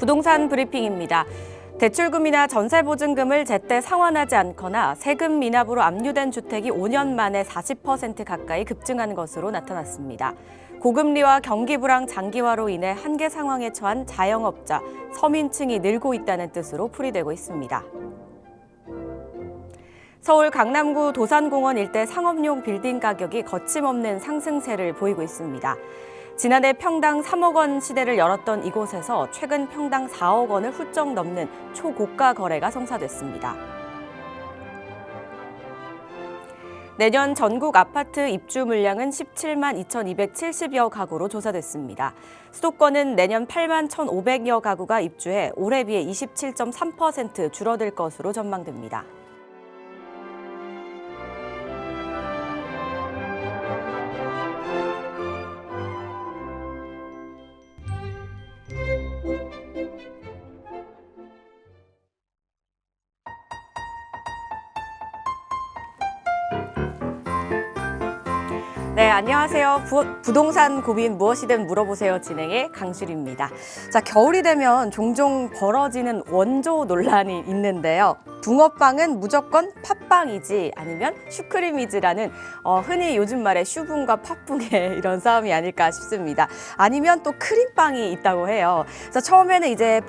부동산 브리핑입니다. 대출금이나 전세보증금을 제때 상환하지 않거나 세금 미납으로 압류된 주택이 5년 만에 40% 가까이 급증한 것으로 나타났습니다. 고금리와 경기 불황 장기화로 인해 한계 상황에 처한 자영업자, 서민층이 늘고 있다는 뜻으로 풀이되고 있습니다. 서울 강남구 도산공원 일대 상업용 빌딩 가격이 거침없는 상승세를 보이고 있습니다. 지난해 평당 3억 원 시대를 열었던 이곳에서 최근 평당 4억 원을 훌쩍 넘는 초고가 거래가 성사됐습니다. 내년 전국 아파트 입주 물량은 17만 2,270여 가구로 조사됐습니다. 수도권은 내년 8만 1,500여 가구가 입주해 올해 비해 27.3% 줄어들 것으로 전망됩니다. 네, 안녕하세요. 부동산 고민 무엇이든 물어보세요 진행의 강주리입니다. 자, 겨울이 되면 종종 벌어지는 원조 논란이 있는데요. 붕어빵은 무조건 팥빵이지 아니면 슈크림이지라는 흔히 요즘 말에 슈붕과 팥붕의 이런 싸움이 아닐까 싶습니다. 아니면 또 크림빵이 있다고 해요. 그래서 처음에는 이제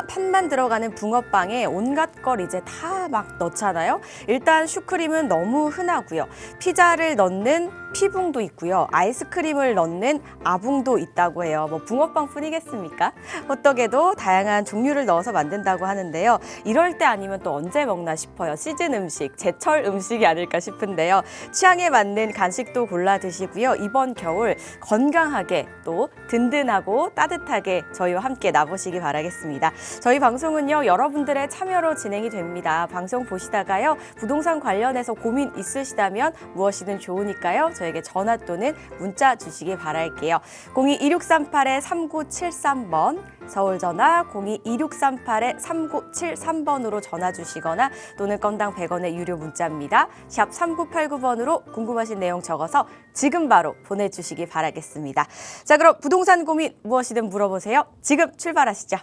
팥만 들어가는 붕어빵에 온갖 걸 이제 다 막 넣잖아요. 일단 슈크림은 너무 흔하고요. 피자를 넣는 피붕도 있고요. 아이스크림을 넣는 아붕도 있다고 해요. 뭐 붕어빵뿐이겠습니까? 호떡에도 다양한 종류를 넣어서 만든다고 하는데요. 이럴 때 아니면 또 언제 먹나 싶어요. 시즌 음식, 제철 음식이 아닐까 싶은데요. 취향에 맞는 간식도 골라 드시고요. 이번 겨울 건강하게 또 든든하고 따뜻하게 저희와 함께 나보시기 바라겠습니다. 저희 방송은요, 여러분들의 참여로 진행이 됩니다. 방송 보시다가요, 부동산 관련해서 고민 있으시다면 무엇이든 좋으니까요. 저에게 전화 또는 문자 주시기 바랄게요. 02-2638-3973번, 서울 전화 02-2638-3973번으로 전화 주시거나 또는 건당 100원의 유료 문자입니다. 샵 3989번으로 궁금하신 내용 적어서 지금 바로 보내주시기 바라겠습니다. 자, 그럼 부동산 고민 무엇이든 물어보세요. 지금 출발하시죠.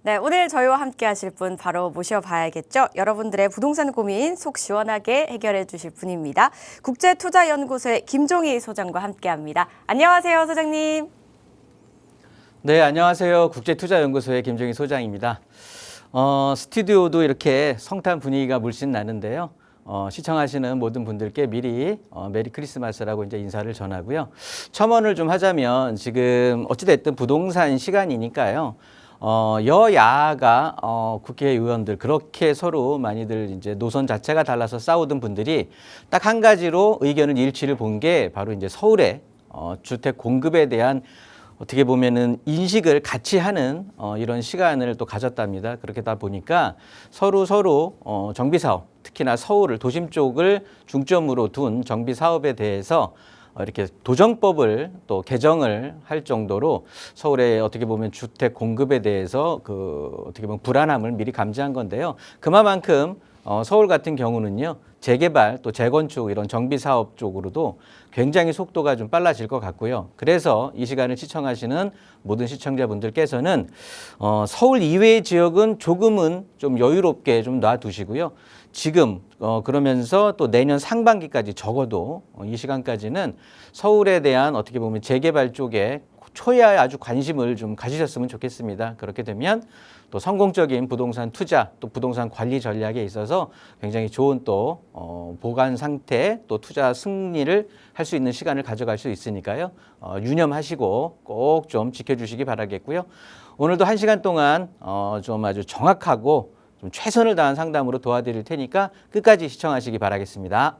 네, 오늘 저희와 함께 하실 분 바로 모셔봐야겠죠. 여러분들의 부동산 고민 속 시원하게 해결해 주실 분입니다. 국제투자연구소의 김종희 소장과 함께합니다. 안녕하세요, 소장님. 네, 안녕하세요. 국제투자연구소의 김종희 소장입니다. 스튜디오도 이렇게 성탄 분위기가 물씬 나는데요. 시청하시는 모든 분들께 미리 메리 크리스마스라고 이제 인사를 전하고요. 첨언을 좀 하자면 지금 어찌됐든 부동산 시간이니까요. 여야가 국회의원들 그렇게 서로 많이들 이제 노선 자체가 달라서 싸우던 분들이 딱 한 가지로 의견을 일치를 본 게 바로 이제 서울의 주택 공급에 대한 어떻게 보면은 인식을 같이 하는 이런 시간을 또 가졌답니다. 그렇게다 보니까 서로 정비 사업, 특히나 서울을 도심 쪽을 중점으로 둔 정비 사업에 대해서 이렇게 도정법을 또 개정을 할 정도로 서울의 어떻게 보면 주택 공급에 대해서 어떻게 보면 불안함을 미리 감지한 건데요. 그만큼 서울 같은 경우는요, 재개발 또 재건축 이런 정비 사업 쪽으로도 굉장히 속도가 좀 빨라질 것 같고요. 그래서 이 시간을 시청하시는 모든 시청자분들께서는 서울 이외의 지역은 조금은 좀 여유롭게 좀 놔두시고요. 지금 그러면서 또 내년 상반기까지 적어도 이 시간까지는 서울에 대한 어떻게 보면 재개발 쪽에 초야에 아주 관심을 좀 가지셨으면 좋겠습니다. 그렇게 되면 또 성공적인 부동산 투자 또 부동산 관리 전략에 있어서 굉장히 좋은 또 보관 상태 또 투자 승리를 할 수 있는 시간을 가져갈 수 있으니까요. 유념하시고 꼭 좀 지켜주시기 바라겠고요. 오늘도 1시간 동안 좀 아주 정확하고 좀 최선을 다한 상담으로 도와드릴 테니까 끝까지 시청하시기 바라겠습니다.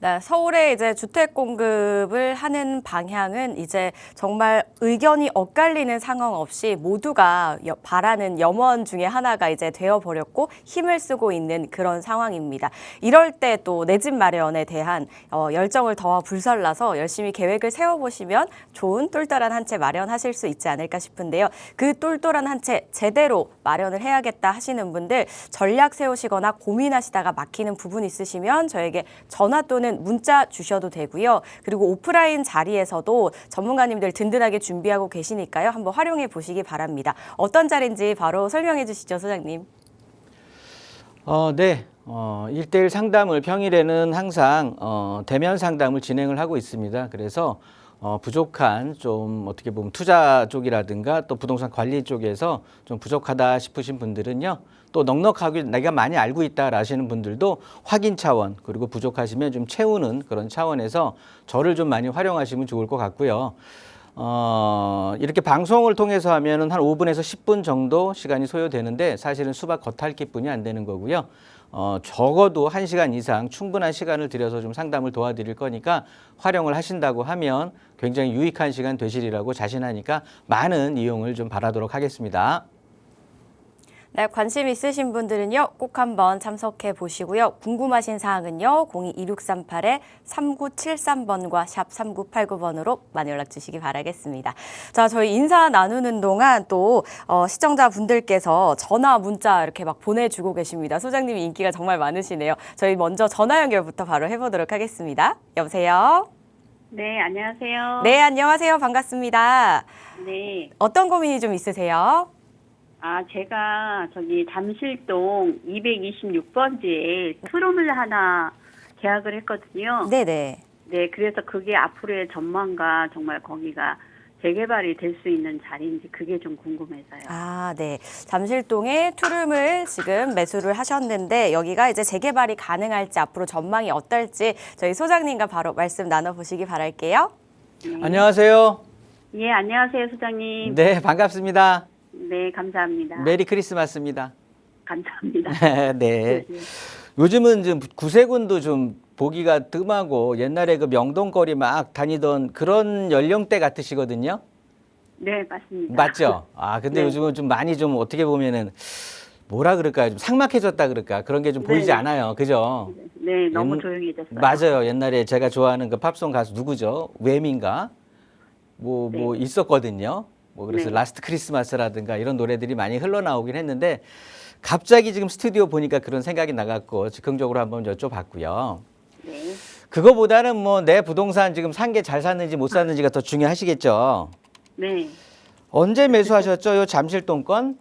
네, 서울의 이제 주택 공급을 하는 방향은 이제 정말 의견이 엇갈리는 상황 없이 모두가 바라는 염원 중에 하나가 이제 되어버렸고 힘을 쓰고 있는 그런 상황입니다. 이럴 때 또 내 집 마련에 대한 열정을 더하 불살라서 열심히 계획을 세워보시면 좋은 똘똘한 한 채 마련하실 수 있지 않을까 싶은데요. 그 똘똘한 한 채 제대로 마련을 해야겠다 하시는 분들 전략 세우시거나 고민하시다가 막히는 부분 있으시면 저에게 전화 또는 문자 주셔도 되고요. 그리고 오프라인 자리에서도 전문가님들 든든하게 준비하고 계시니까요. 한번 활용해 보시기 바랍니다. 어떤 자리인지 바로 설명해 주시죠, 소장님. 네. 1대1 상담을 평일에는 항상 대면 상담을 진행을 하고 있습니다. 그래서 부족한 좀 어떻게 보면 투자 쪽이라든가 또 부동산 관리 쪽에서 좀 부족하다 싶으신 분들은요. 또 넉넉하게 내가 많이 알고 있다 하시는 분들도 확인 차원 그리고 부족하시면 좀 채우는 그런 차원에서 저를 좀 많이 활용하시면 좋을 것 같고요. 이렇게 방송을 통해서 하면은 한 5분에서 10분 정도 시간이 소요되는데 사실은 수박 겉핥기뿐이 안 되는 거고요. 적어도 1시간 이상 충분한 시간을 들여서 좀 상담을 도와드릴 거니까 활용을 하신다고 하면 굉장히 유익한 시간 되시리라고 자신하니까 많은 이용을 좀 바라도록 하겠습니다. 네, 관심 있으신 분들은요, 꼭 한번 참석해 보시고요. 궁금하신 사항은요, 02-2638-3973번과 샵 3989번으로 많이 연락 주시기 바라겠습니다. 자, 저희 인사 나누는 동안 또 시청자분들께서 전화, 문자 이렇게 막 보내주고 계십니다. 소장님이 인기가 정말 많으시네요. 저희 먼저 전화 연결부터 바로 해보도록 하겠습니다. 여보세요? 네, 안녕하세요. 네, 안녕하세요. 반갑습니다. 네. 어떤 고민이 좀 있으세요? 제가 잠실동 226번지에 투룸을 하나 계약을 했거든요. 네네. 네, 그래서 그게 앞으로의 전망과 정말 거기가 재개발이 될 수 있는 자리인지 그게 좀 궁금해서요. 아, 네. 잠실동에 투룸을 지금 매수를 하셨는데 여기가 이제 재개발이 가능할지 앞으로 전망이 어떨지 저희 소장님과 바로 말씀 나눠보시기 바랄게요. 네. 안녕하세요. 예, 안녕하세요, 소장님. 네, 반갑습니다. 네, 감사합니다. 메리 크리스마스입니다. 감사합니다. 네. 요즘은 좀 구세군도 좀 보기가 뜸하고 옛날에 그 명동거리 막 다니던 그런 연령대 같으시거든요. 네, 맞습니다. 맞죠? 근데 네. 요즘은 좀 많이 좀 어떻게 보면은 뭐라 그럴까요? 좀 삭막해졌다 그럴까? 그런 게 좀 보이지 네. 않아요. 그죠? 네, 너무 옛- 조용해졌어요. 맞아요. 옛날에 제가 좋아하는 그 팝송 가수 누구죠? 웸인가? 뭐 있었거든요. 뭐 그래서 네. 라스트 크리스마스라든가 이런 노래들이 많이 흘러나오긴 했는데 갑자기 지금 스튜디오 보니까 그런 생각이 나갖고 즉흥적으로 한번 여쭤봤고요. 네. 그거보다는 뭐 내 부동산 지금 산 게 잘 샀는지 못 샀는지가 더 중요하시겠죠. 네. 언제 매수하셨죠? 요 잠실동 건?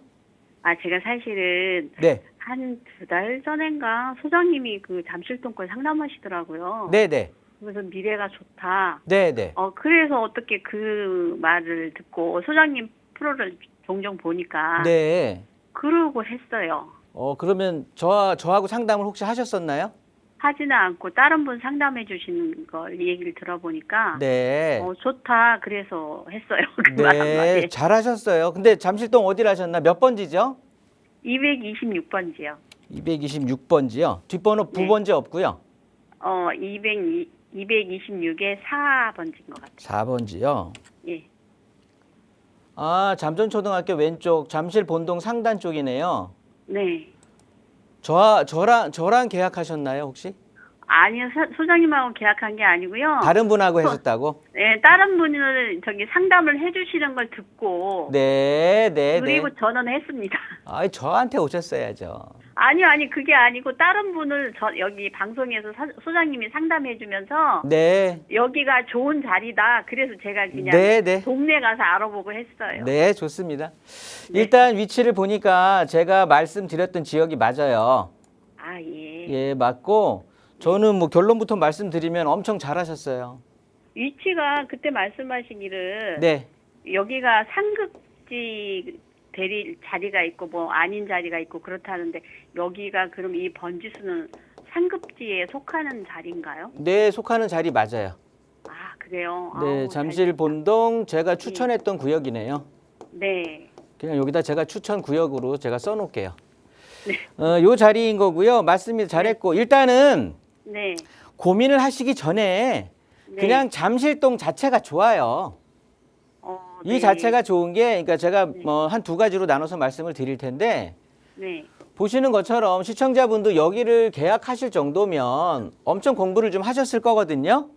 제가 사실은 네. 한 2달 전인가 소장님이 그 잠실동 걸 상담하시더라고요. 네네. 그래서 미래가 좋다. 네네. 그래서 어떻게 그 말을 듣고 소장님 프로를 종종 보니까 네. 그러고 했어요. 그러면 저하고 상담을 혹시 하셨었나요? 하지는 않고 다른 분 상담해 주시는 걸 얘기를 들어보니까 네. 좋다 그래서 했어요. 그 말 네. 한마디. 잘하셨어요. 근데 잠실동 어디를 하셨나? 몇 번지죠? 226번지요. 226번지요. 뒷번호 네. 9번지 없고요. 226에 4번지인 것 같아요. 4번지요. 예. 잠전초등학교 왼쪽 잠실 본동 상단 쪽이네요. 네. 저랑 계약하셨나요, 혹시? 아니요, 소장님하고 계약한 게 아니고요. 다른 분하고 하셨다고? 네, 다른 분은 상담을 해주시는 걸 듣고 네. 그리고 저는 했습니다. 저한테 오셨어야죠. 아니 그게 아니고 다른 분을 여기 방송에서 소장님이 상담해주면서 네. 여기가 좋은 자리다. 그래서 제가 그냥 네. 동네 가서 알아보고 했어요. 네, 좋습니다. 일단 위치를 보니까 제가 말씀드렸던 지역이 맞아요. 예. 예, 맞고 저는 뭐 결론부터 말씀드리면 엄청 잘하셨어요. 위치가 그때 말씀하시기를 네. 여기가 상급지 대리 자리가 있고 뭐 아닌 자리가 있고 그렇다는데 여기가 그럼 이 번지수는 상급지에 속하는 자리인가요? 네, 속하는 자리 맞아요. 그래요? 네, 잠실 본동 제가 추천했던 구역이네요. 네. 그냥 여기다 제가 추천 구역으로 제가 써놓을게요. 요 자리인 거고요. 맞습니다. 잘했고 일단은 네. 고민을 하시기 전에 네. 그냥 잠실동 자체가 좋아요. 이 네. 자체가 좋은 게, 그러니까 제가 뭐 한 두 가지로 나눠서 말씀을 드릴 텐데, 네. 보시는 것처럼 시청자분도 여기를 계약하실 정도면 엄청 공부를 좀 하셨을 거거든요.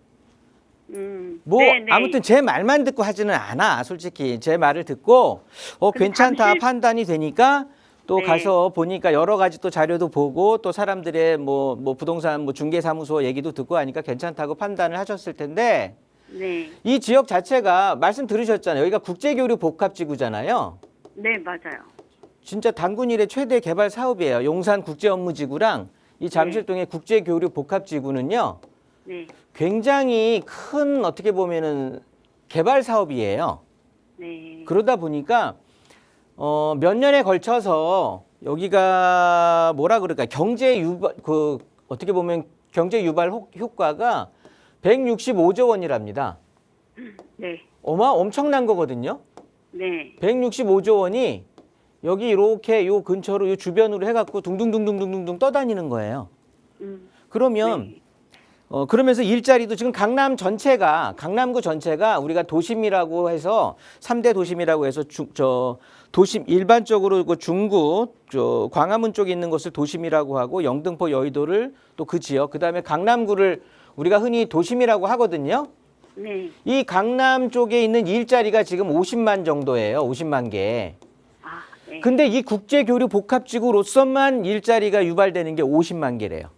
뭐 네, 네. 아무튼 제 말만 듣고 하지는 않아. 솔직히 제 말을 듣고 그럼 괜찮다 잠실- 판단이 되니까 또 네. 가서 보니까 여러 가지 또 자료도 보고 또 사람들의 뭐 부동산 뭐 중개사무소 얘기도 듣고 하니까 괜찮다고 판단을 하셨을 텐데, 네. 이 지역 자체가 말씀 들으셨잖아요. 여기가 국제교류 복합지구잖아요. 네, 맞아요. 진짜 단군 이래 최대 개발 사업이에요. 용산 국제업무지구랑 이 잠실동의 국제교류 복합지구는요. 네. 굉장히 큰 어떻게 보면은 개발 사업이에요. 네. 그러다 보니까 몇 년에 걸쳐서 여기가 뭐라 그럴까 경제 유발 그 어떻게 보면 경제 유발 효과가 165조 원이랍니다. 네. 엄청난 거거든요. 네. 165조 원이 여기 이렇게 요 근처로 요 주변으로 해갖고 둥둥둥둥둥둥 떠다니는 거예요. 그러면 네. 그러면서 일자리도 지금 강남구 전체가 우리가 도심이라고 해서 3대 도심이라고 해서 도심 일반적으로 그 중구 광화문 쪽에 있는 것을 도심이라고 하고 영등포 여의도를 또 그 지역 그다음에 강남구를 우리가 흔히 도심이라고 하거든요. 네. 이 강남 쪽에 있는 일자리가 지금 50만 정도예요. 50만 개. 아, 네. 근데 이 국제교류 복합지구로서만 일자리가 유발되는 게 50만 개래요.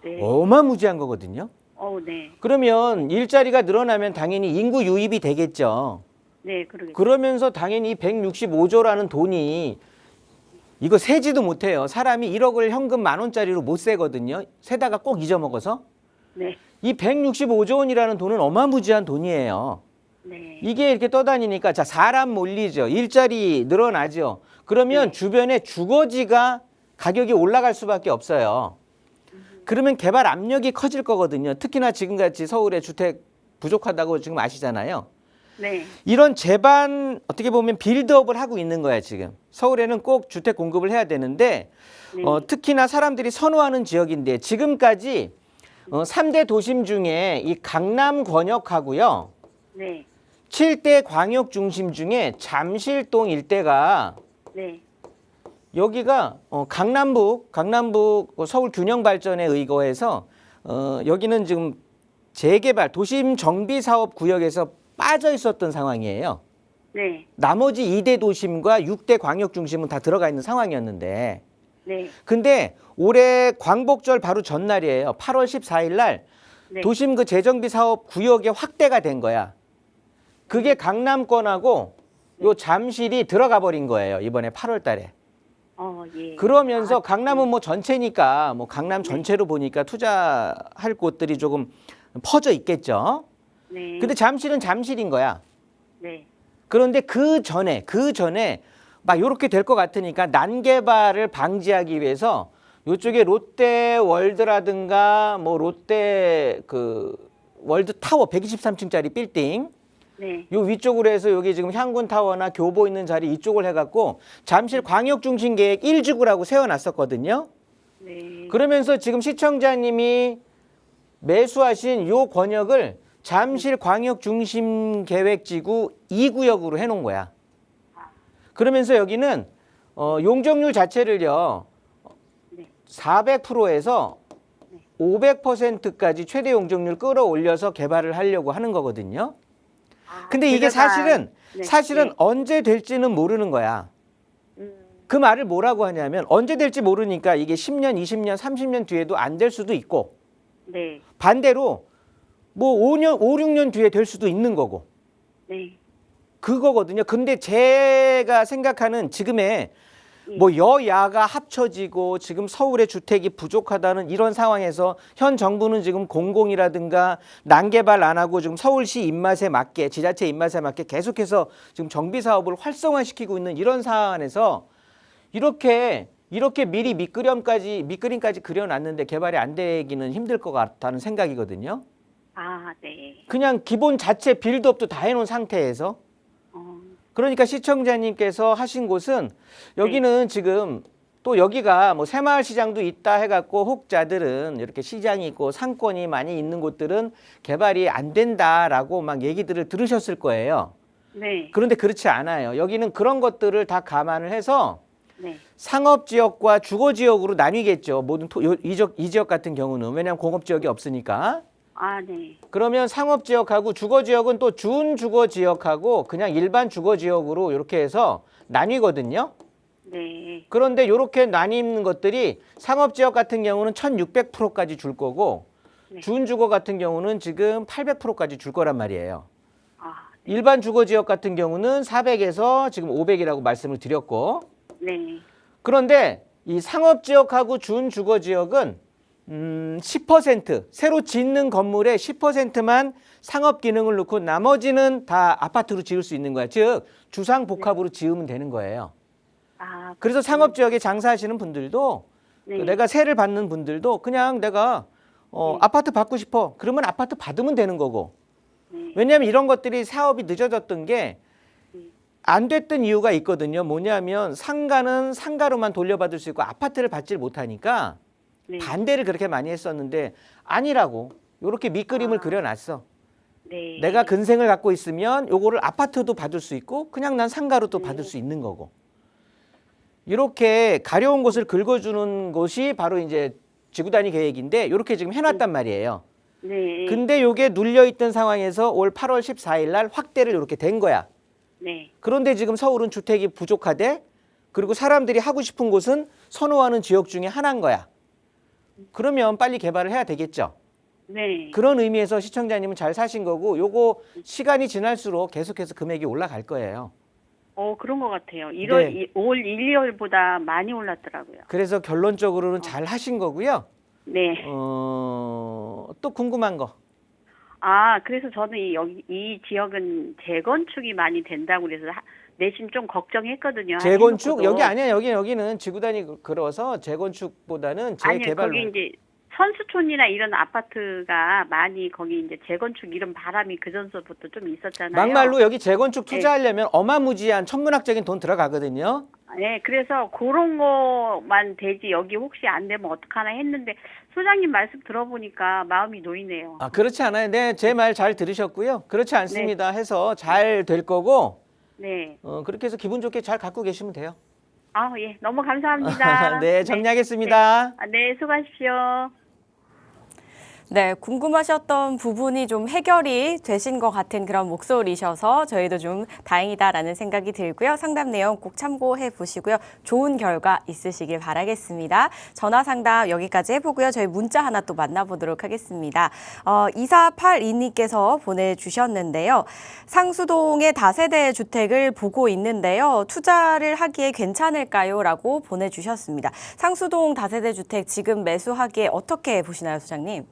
네. 어마무지한 거거든요. 네. 그러면 일자리가 늘어나면 당연히 인구 유입이 되겠죠. 네, 그러겠죠. 그러면서 당연히 165조라는 돈이 이거 세지도 못해요. 사람이 1억을 현금 10,000원짜리로 못 세거든요. 세다가 꼭 잊어먹어서. 네. 이 165조 원이라는 돈은 어마무지한 돈이에요. 네. 이게 이렇게 떠다니니까 자 사람 몰리죠. 일자리 늘어나죠. 그러면 네. 주변에 주거지가 가격이 올라갈 수밖에 없어요. 그러면 개발 압력이 커질 거거든요. 특히나 지금같이 서울에 주택 부족하다고 지금 아시잖아요. 네. 이런 제반 어떻게 보면 빌드업을 하고 있는 거야 지금. 서울에는 꼭 주택 공급을 해야 되는데 네. 특히나 사람들이 선호하는 지역인데 지금까지 3대 도심 중에 이 강남 권역하고요. 네. 7대 광역 중심 중에 잠실동 일대가 네. 여기가 강남북 서울 균형 발전에 의거해서 여기는 지금 재개발 도심 정비 사업 구역에서 빠져 있었던 상황이에요. 네. 나머지 2대 도심과 6대 광역 중심은 다 들어가 있는 상황이었는데 네. 근데 올해 광복절 바로 전날이에요. 8월 14일 날 네. 도심 그 재정비 사업 구역에 확대가 된 거야. 그게 강남권하고 요 잠실이 들어가 버린 거예요. 이번에 8월 달에. 예. 그러면서 강남은 뭐 전체니까 뭐 강남 전체로 보니까 투자할 곳들이 조금 퍼져 있겠죠. 네. 근데 잠실은 잠실인 거야. 네. 그런데 그 전에 막 이렇게 될 것 같으니까 난개발을 방지하기 위해서 이쪽에 롯데월드라든가 뭐 롯데 그 월드타워 123층짜리 빌딩 네. 요 위쪽으로 해서 여기 지금 향군타워나 교보 있는 자리 이쪽을 해갖고 잠실 광역중심계획 1지구라고 세워놨었거든요. 네. 그러면서 지금 시청자님이 매수하신 요 권역을 잠실 광역중심계획지구 2구역으로 해놓은 거야. 그러면서 여기는 용적률 자체를요 네. 400%에서 500%까지 최대 용적률 끌어올려서 개발을 하려고 하는 거거든요. 근데 이게 사실은 네. 언제 될지는 모르는 거야. 그 말을 뭐라고 하냐면 언제 될지 모르니까 이게 10년, 20년, 30년 뒤에도 안 될 수도 있고 네. 반대로 뭐 5년, 5, 6년 뒤에 될 수도 있는 거고 네. 그거거든요. 근데 제가 생각하는 지금의 뭐 여야가 합쳐지고 지금 서울의 주택이 부족하다는 이런 상황에서 현 정부는 지금 공공이라든가 난개발 안 하고 지금 서울시 입맛에 맞게 지자체 입맛에 맞게 계속해서 지금 정비 사업을 활성화시키고 있는 이런 상황에서 이렇게 미리 밑그림까지 그려놨는데 개발이 안 되기는 힘들 것 같다는 생각이거든요. 네. 그냥 기본 자체 빌드업도 다 해놓은 상태에서 그러니까 시청자님께서 하신 곳은 여기는 지금 또 여기가 뭐 새마을 시장도 있다 해갖고 혹자들은 이렇게 시장이 있고 상권이 많이 있는 곳들은 개발이 안 된다라고 막 얘기들을 들으셨을 거예요. 네. 그런데 그렇지 않아요. 여기는 그런 것들을 다 감안을 해서 네. 상업지역과 주거지역으로 나뉘겠죠. 모든 이 지역 같은 경우는. 왜냐하면 공업지역이 없으니까. 아, 네. 그러면 상업지역하고 주거지역은 또 준주거지역하고 그냥 일반 주거지역으로 이렇게 해서 나뉘거든요. 네. 그런데 이렇게 나뉘는 것들이 상업지역 같은 경우는 1600%까지 줄 거고 네. 준주거 같은 경우는 지금 800%까지 줄 거란 말이에요. 아, 일반 주거지역 같은 경우는 400에서 지금 500이라고 말씀을 드렸고 네. 그런데 이 상업지역하고 준주거지역은 10% 새로 짓는 건물의 10%만 상업 기능을 넣고 나머지는 다 아파트로 지을 수 있는 거야. 즉 주상복합으로 지으면 되는 거예요. 아, 그래서 상업지역에 장사하시는 분들도 네. 내가 세를 받는 분들도 그냥 내가 네. 아파트 받고 싶어. 그러면 아파트 받으면 되는 거고. 네. 왜냐하면 이런 것들이 사업이 늦어졌던 게 네. 안 됐던 이유가 있거든요. 뭐냐면 상가는 상가로만 돌려받을 수 있고 아파트를 받질 못하니까 네. 반대를 그렇게 많이 했었는데 아니라고. 이렇게 밑그림을 아. 그려놨어. 네. 내가 근생을 갖고 있으면 요거를 아파트도 받을 수 있고 그냥 난 상가로 또 받을 수 있는 거고. 이렇게 가려운 곳을 긁어주는 것이 바로 이제 지구단위 계획인데 이렇게 지금 해놨단 말이에요. 네. 근데 요게 눌려있던 상황에서 올 8월 14일 날 확대를 이렇게 된 거야. 네. 그런데 지금 서울은 주택이 부족하대. 그리고 사람들이 하고 싶은 곳은 선호하는 지역 중에 하나인 거야. 그러면 빨리 개발을 해야 되겠죠. 네. 그런 의미에서 시청자님은 잘 사신 거고 요거 시간이 지날수록 계속해서 금액이 올라갈 거예요. 그런 것 같아요. 네. 올 1, 2월보다 많이 올랐더라고요. 그래서 결론적으로는 잘 하신 거고요. 네. 또 궁금한 거. 아, 그래서 저는 이 지역은 재건축이 많이 된다고 그래서 내심 좀 걱정했거든요. 재건축? 해놓고도. 여기 아니야. 여기는 지구단위 걸어서 재건축보다는 아니요, 재개발. 거기 이제 선수촌이나 이런 아파트가 많이 거기 이제 재건축 이런 바람이 그 전서부터 좀 있었잖아요. 막말로 여기 재건축 투자하려면 어마무지한 천문학적인 돈 들어가거든요. 네, 그래서 그런 거만 되지 여기 혹시 안 되면 어떡하나 했는데 소장님 말씀 들어보니까 마음이 놓이네요. 아, 그렇지 않아요. 네, 제 말 잘 들으셨고요. 그렇지 않습니다. 해서 잘 될 거고 네. 그렇게 해서 기분 좋게 잘 갖고 계시면 돼요. 아, 예. 너무 감사합니다. 네, 정리하겠습니다. 네, 수고하십시오. 네, 궁금하셨던 부분이 좀 해결이 되신 것 같은 그런 목소리셔서 저희도 좀 다행이다라는 생각이 들고요. 상담 내용 꼭 참고해 보시고요. 좋은 결과 있으시길 바라겠습니다. 전화 상담 여기까지 해보고요. 저희 문자 하나 또 만나보도록 하겠습니다. 2482님께서 보내주셨는데요. 상수동의 다세대 주택을 보고 있는데요. 투자를 하기에 괜찮을까요? 라고 보내주셨습니다. 상수동 다세대 주택 지금 매수하기에 어떻게 보시나요, 소장님?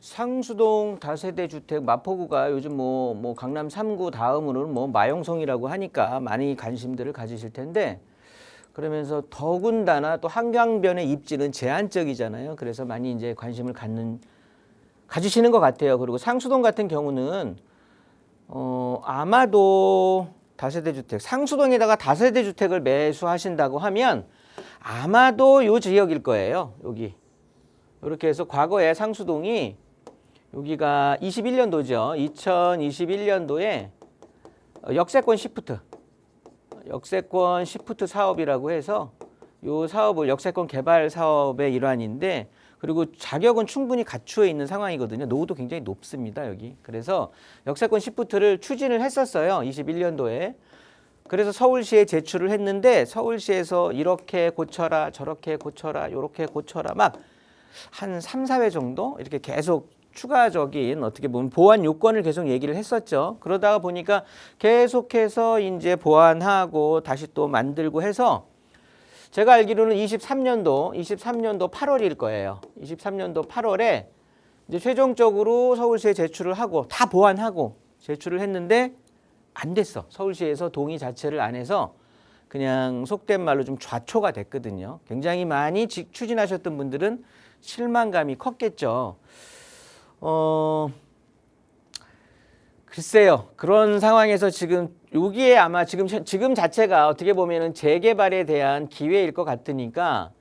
상수동 다세대 주택 마포구가 요즘 뭐 강남 3구 다음으로는 뭐 마용성이라고 하니까 많이 관심들을 가지실 텐데 그러면서 더군다나 또 한강변의 입지는 제한적이잖아요. 그래서 많이 이제 관심을 가지시는 것 같아요. 그리고 상수동 같은 경우는 아마도 다세대 주택, 상수동에다가 다세대 주택을 매수하신다고 하면 아마도 요 지역일 거예요. 여기. 이렇게 해서 과거에 상수동이 여기가 21년도죠. 2021년도에 역세권 시프트 사업이라고 해서 이 사업을 역세권 개발 사업의 일환인데 그리고 자격은 충분히 갖추어 있는 상황이거든요. 노후도 굉장히 높습니다. 여기. 그래서 역세권 시프트를 추진을 했었어요. 21년도에. 그래서 서울시에 제출을 했는데 서울시에서 이렇게 고쳐라 저렇게 고쳐라 이렇게 고쳐라 막 한 3, 4회 정도 이렇게 계속 추가적인 어떻게 보면 보완 요건을 계속 얘기를 했었죠. 그러다가 보니까 계속해서 이제 보완하고 다시 또 만들고 해서 제가 알기로는 23년도 8월일 거예요. 23년도 8월에 이제 최종적으로 서울시에 제출을 하고 다 보완하고 제출을 했는데 안 됐어. 서울시에서 동의 자체를 안 해서 그냥 속된 말로 좀 좌초가 됐거든요. 굉장히 많이 추진하셨던 분들은 실망감이 컸겠죠. 글쎄요. 그런 상황에서 지금 여기에 아마 지금 자체가 어떻게 보면은 재개발에 대한 기회일 것 같으니까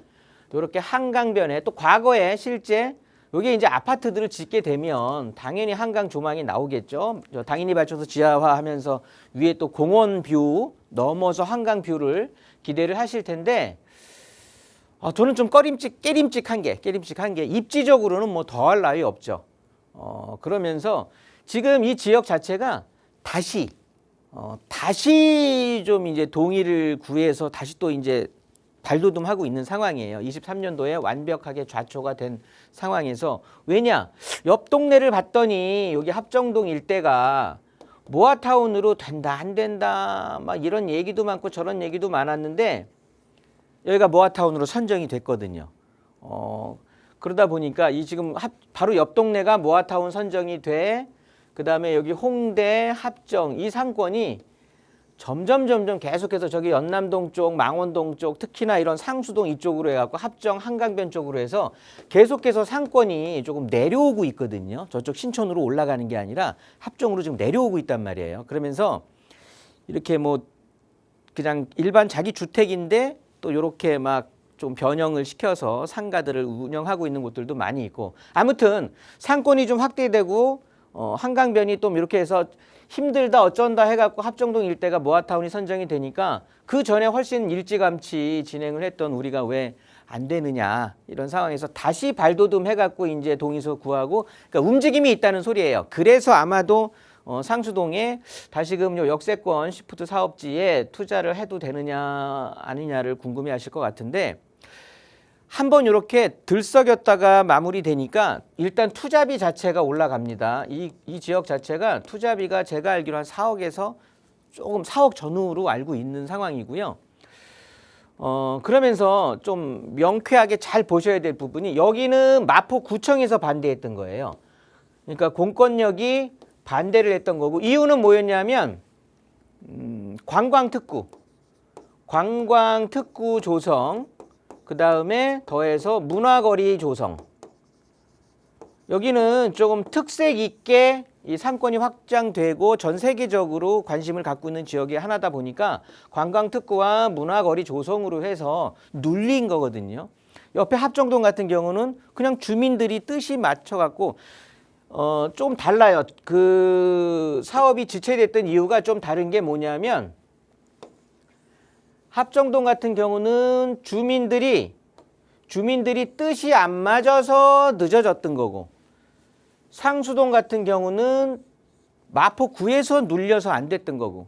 이렇게 한강변에 또 과거에 실제 여기 이제 아파트들을 짓게 되면 당연히 한강 조망이 나오겠죠. 당연히 발전소 지하화하면서 위에 또 공원 뷰 넘어서 한강 뷰를 기대를 하실 텐데 저는 좀 깨림직한 게 입지적으로는 뭐 더할 나위 없죠. 그러면서 지금 이 지역 자체가 다시 좀 이제 동의를 구해서 다시 또 이제 발돋움하고 있는 상황이에요. 23년도에 완벽하게 좌초가 된 상황에서 왜냐? 옆 동네를 봤더니 여기 합정동 일대가 모아타운으로 된다 안 된다 막 이런 얘기도 많고 저런 얘기도 많았는데 여기가 모아타운으로 선정이 됐거든요. 그러다 보니까 이 지금 바로 옆 동네가 모아타운 선정이 돼 그다음에 여기 홍대, 합정 이 상권이 점점 계속해서 저기 연남동 쪽, 망원동 쪽, 특히나 이런 상수동 이쪽으로 해갖고 합정, 한강변 쪽으로 해서 계속해서 상권이 조금 내려오고 있거든요. 저쪽 신촌으로 올라가는 게 아니라 합정으로 지금 내려오고 있단 말이에요. 그러면서 이렇게 뭐 그냥 일반 자기 주택인데 또 이렇게 막 좀 변형을 시켜서 상가들을 운영하고 있는 곳들도 많이 있고 아무튼 상권이 좀 확대되고 한강변이 또 이렇게 해서 힘들다 어쩐다 해갖고 합정동 일대가 모아타운이 선정이 되니까 그 전에 훨씬 일찌감치 진행을 했던 우리가 왜 안 되느냐 이런 상황에서 다시 발돋움 해갖고 이제 동의서 구하고 그러니까 움직임이 있다는 소리예요. 그래서 아마도 상수동에 다시금 요 역세권 시프트 사업지에 투자를 해도 되느냐 아니냐를 궁금해하실 것 같은데 한번 이렇게 들썩였다가 마무리되니까 일단 투자비 자체가 올라갑니다. 이 지역 자체가 투자비가 제가 알기로 한 4억에서 조금 4억 전후로 알고 있는 상황이고요. 그러면서 좀 명쾌하게 잘 보셔야 될 부분이 여기는 마포구청에서 반대했던 거예요. 그러니까 공권력이 반대를 했던 거고 이유는 뭐였냐면 관광특구 조성 그 다음에 더해서 문화거리 조성 여기는 조금 특색 있게 이 상권이 확장되고 전 세계적으로 관심을 갖고 있는 지역이 하나다 보니까 관광특구와 문화거리 조성으로 해서 눌린 거거든요. 옆에 합정동 같은 경우는 그냥 주민들이 뜻이 맞춰갖고 좀 달라요. 그 사업이 지체됐던 이유가 좀 다른 게 뭐냐면 합정동 같은 경우는 주민들이 뜻이 안 맞아서 늦어졌던 거고 상수동 같은 경우는 마포구에서 눌려서 안 됐던 거고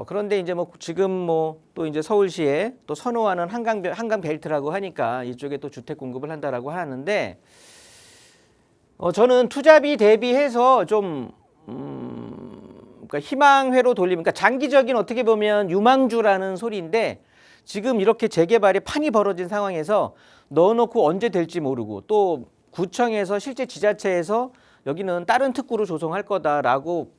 그런데 이제 뭐 지금 뭐 또 이제 서울시에 또 선호하는 한강 벨트라고 하니까 이쪽에 또 주택 공급을 한다라고 하는데 저는 투자비 대비해서 좀 그러니까 희망회로 돌리면 그러니까 장기적인 어떻게 보면 유망주라는 소리인데 지금 이렇게 재개발이 판이 벌어진 상황에서 넣어놓고 언제 될지 모르고 또 구청에서 실제 지자체에서 여기는 다른 특구로 조성할 거다라고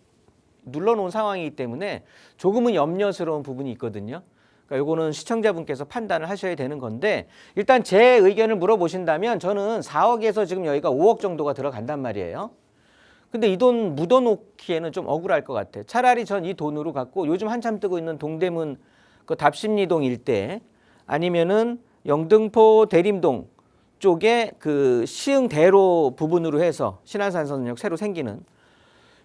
눌러놓은 상황이기 때문에 조금은 염려스러운 부분이 있거든요. 그러니까 요거는 시청자분께서 판단을 하셔야 되는 건데 일단 제 의견을 물어보신다면 저는 4억에서 지금 여기가 5억 정도가 들어간단 말이에요. 근데 이 돈 묻어놓기에는 좀 억울할 것 같아. 차라리 전 이 돈으로 갖고 요즘 한참 뜨고 있는 동대문 그 답심리동 일대 아니면은 영등포 대림동 쪽에 그 시흥대로 부분으로 해서 신안산선역 새로 생기는